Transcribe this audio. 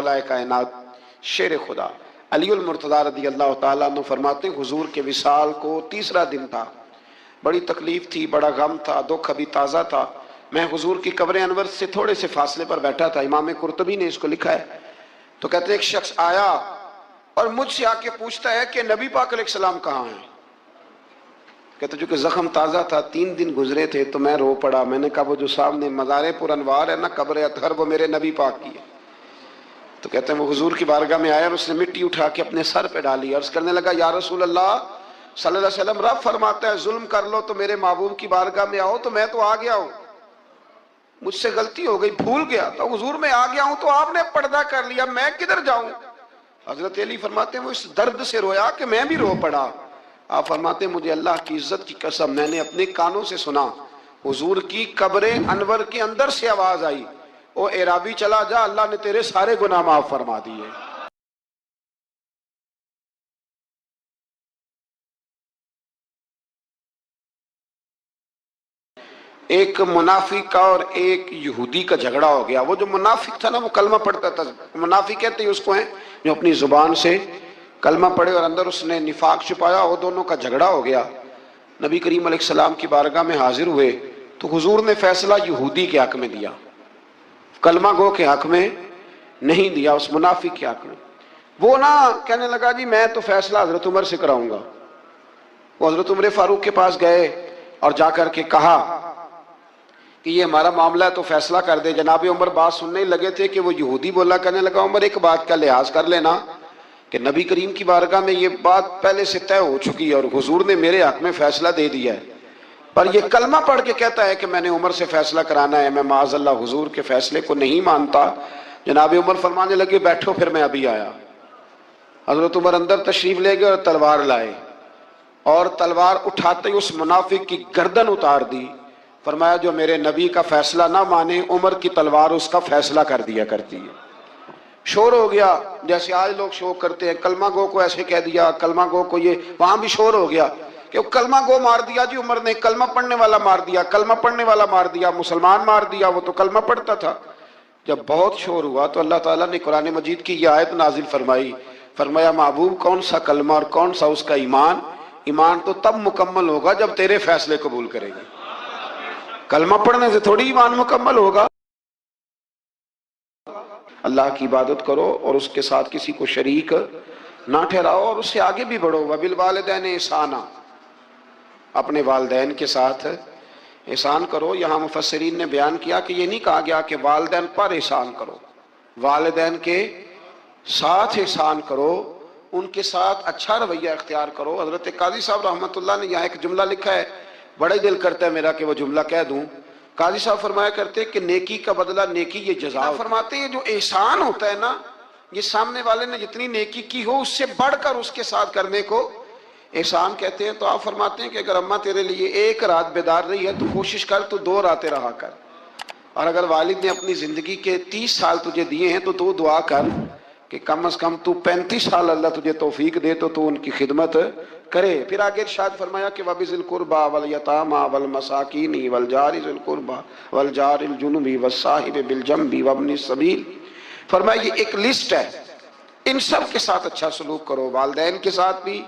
مولا کائنات شیر خدا علی المرتضیٰ رضی اللہ تعالیٰ عنہ فرماتے ہیں حضور کے وصال کو تیسرا دن تھا، بڑی تکلیف تھی، بڑا غم تھا، دکھ ابھی تازہ تھا۔ میں حضور کی قبر انور سے تھوڑے سے فاصلے پر بیٹھا تھا، امام قرطبی نے اس کو لکھا ہے۔ تو کہتے ہیں ایک شخص آیا اور مجھ سے آ کے پوچھتا ہے کہ نبی پاک علیہ السلام کہاں ہیں؟ کہتے چونکہ زخم تازہ تھا، 3 دن گزرے تھے تو میں رو پڑا۔ میں نے کہا وہ جو سامنے مزار پر انوار ہے نا، قبر اطہر، وہ میرے نبی پاک کی ہے۔ تو کہتے ہیں وہ حضور کی بارگاہ میں آیا اور اس نے مٹی اٹھا کے اپنے سر پہ ڈالی، عرض کرنے لگا یا رسول اللہ صلی اللہ علیہ وسلم، رب فرماتا ہے ظلم کر لو تو میرے محبوب کی بارگاہ میں آؤ، تو میں تو آ گیا ہوں، مجھ سے غلطی ہو گئی، بھول گیا تو حضور میں آ گیا ہوں، تو آپ نے پردہ کر لیا، میں کدھر جاؤں؟ حضرت علی فرماتے ہیں وہ اس درد سے رویا کہ میں بھی رو پڑا۔ آپ فرماتے ہیں مجھے اللہ کی عزت کی قسم، میں نے اپنے کانوں سے سنا حضور کی قبر انور کے اندر سے آواز آئی، او اعرابی چلا جا، اللہ نے تیرے سارے گناہ معاف فرما دیے۔ ایک منافق کا اور ایک یہودی کا جھگڑا ہو گیا۔ وہ جو منافق تھا نا وہ کلمہ پڑھتا تھا، منافق کہتے ہیں اس کو ہیں جو اپنی زبان سے کلمہ پڑھے اور اندر اس نے نفاق چھپایا، وہ دونوں کا جھگڑا ہو گیا۔ نبی کریم علیہ السلام کی بارگاہ میں حاضر ہوئے تو حضور نے فیصلہ یہودی کے حق میں دیا، کلمہ گو کے حق میں نہیں دیا، اس منافق کے حق میں۔ وہ نہ کہنے لگا جی میں تو فیصلہ حضرت عمر سے کراؤں گا۔ وہ حضرت عمر فاروق کے پاس گئے اور جا کر کے کہا کہ یہ ہمارا معاملہ ہے تو فیصلہ کر دے۔ جناب عمر بات سننے ہی لگے تھے کہ وہ یہودی بولا، کہنے لگا عمر ایک بات کا لحاظ کر لینا کہ نبی کریم کی بارگاہ میں یہ بات پہلے سے طے ہو چکی ہے اور حضور نے میرے حق میں فیصلہ دے دیا ہے، پر یہ کلمہ پڑھ کے کہتا ہے کہ میں نے عمر سے فیصلہ کرانا ہے، میں معاذ اللہ حضور کے فیصلے کو نہیں مانتا۔ جناب عمر فرمانے لگے بیٹھو پھر میں ابھی آیا۔ حضرت عمر اندر تشریف لے گئے اور تلوار لائے، اور تلوار اٹھاتے ہی اس منافق کی گردن اتار دی۔ فرمایا جو میرے نبی کا فیصلہ نہ مانے، عمر کی تلوار اس کا فیصلہ کر دیا کرتی ہے۔ شور ہو گیا، جیسے آج لوگ شور کرتے ہیں، کلمہ گو کو ایسے کہہ دیا، کلمہ گو کو یہ، وہاں بھی شور ہو گیا کہ وہ کلمہ گو مار دیا جی عمر نے، کلمہ پڑھنے والا مار دیا، کلمہ پڑھنے والا مار دیا، مسلمان مار دیا، وہ تو کلمہ پڑھتا تھا۔ جب بہت شور ہوا تو اللہ تعالیٰ نے قرآن مجید کی یہ آیت نازل فرمائی، فرمایا محبوب کون سا کلمہ اور کون سا اس کا ایمان؟ ایمان تو تب مکمل ہوگا جب تیرے فیصلے قبول کرے گی، کلمہ پڑھنے سے تھوڑی ایمان مکمل ہوگا۔ اللہ کی عبادت کرو اور اس کے ساتھ کسی کو شریک نہ ٹھہراؤ، اور اس سے آگے بھی بڑھو۔ وَبِالْوَالِدَيْنِ احسانا، اپنے والدین کے ساتھ احسان کرو۔ یہاں مفسرین نے بیان کیا کہ یہ نہیں کہا گیا کہ والدین پر احسان کرو، والدین کے ساتھ احسان کرو، ان کے ساتھ اچھا رویہ اختیار کرو۔ حضرت قاضی صاحب رحمۃ اللہ نے یہاں ایک جملہ لکھا ہے، بڑا ہی دل کرتا ہے میرا کہ وہ جملہ کہہ دوں۔ قاضی صاحب فرمایا کرتے کہ نیکی کا بدلہ نیکی، یہ جزا۔ فرماتے ہیں جو احسان ہوتا ہے نا، یہ سامنے والے نے جتنی نیکی کی ہو اس سے بڑھ کر اس کے ساتھ کرنے کو احسان کہتے ہیں۔ تو آپ فرماتے ہیں کہ اگر اماں تیرے لیے 1 رات بیدار رہی ہے تو کوشش کر تو 2 راتیں رہا کر، اور اگر والد نے اپنی زندگی کے 30 سال تجھے دیے ہیں تو تو دعا کر کہ کم از کم تو 35 سال اللہ تجھے توفیق دے تو ان کی خدمت کرے۔ پھر آگے ارشاد فرمایا کہ وَبِذِي الْقُرْبَى وَالْيَتَامَى وَالْمَسَاكِينِ وَالْجَارِ ذِي الْقُرْبَى وَالْجَارِ الْجُنُبِ وَالصَّاحِبِ بِالْجَنبِ وَابْنِ السَّبِيلِ۔ فرمایا یہ ایک لسٹ ہے، ان سب کے ساتھ اچھا سلوک کرو، والدین کے ساتھ بھی،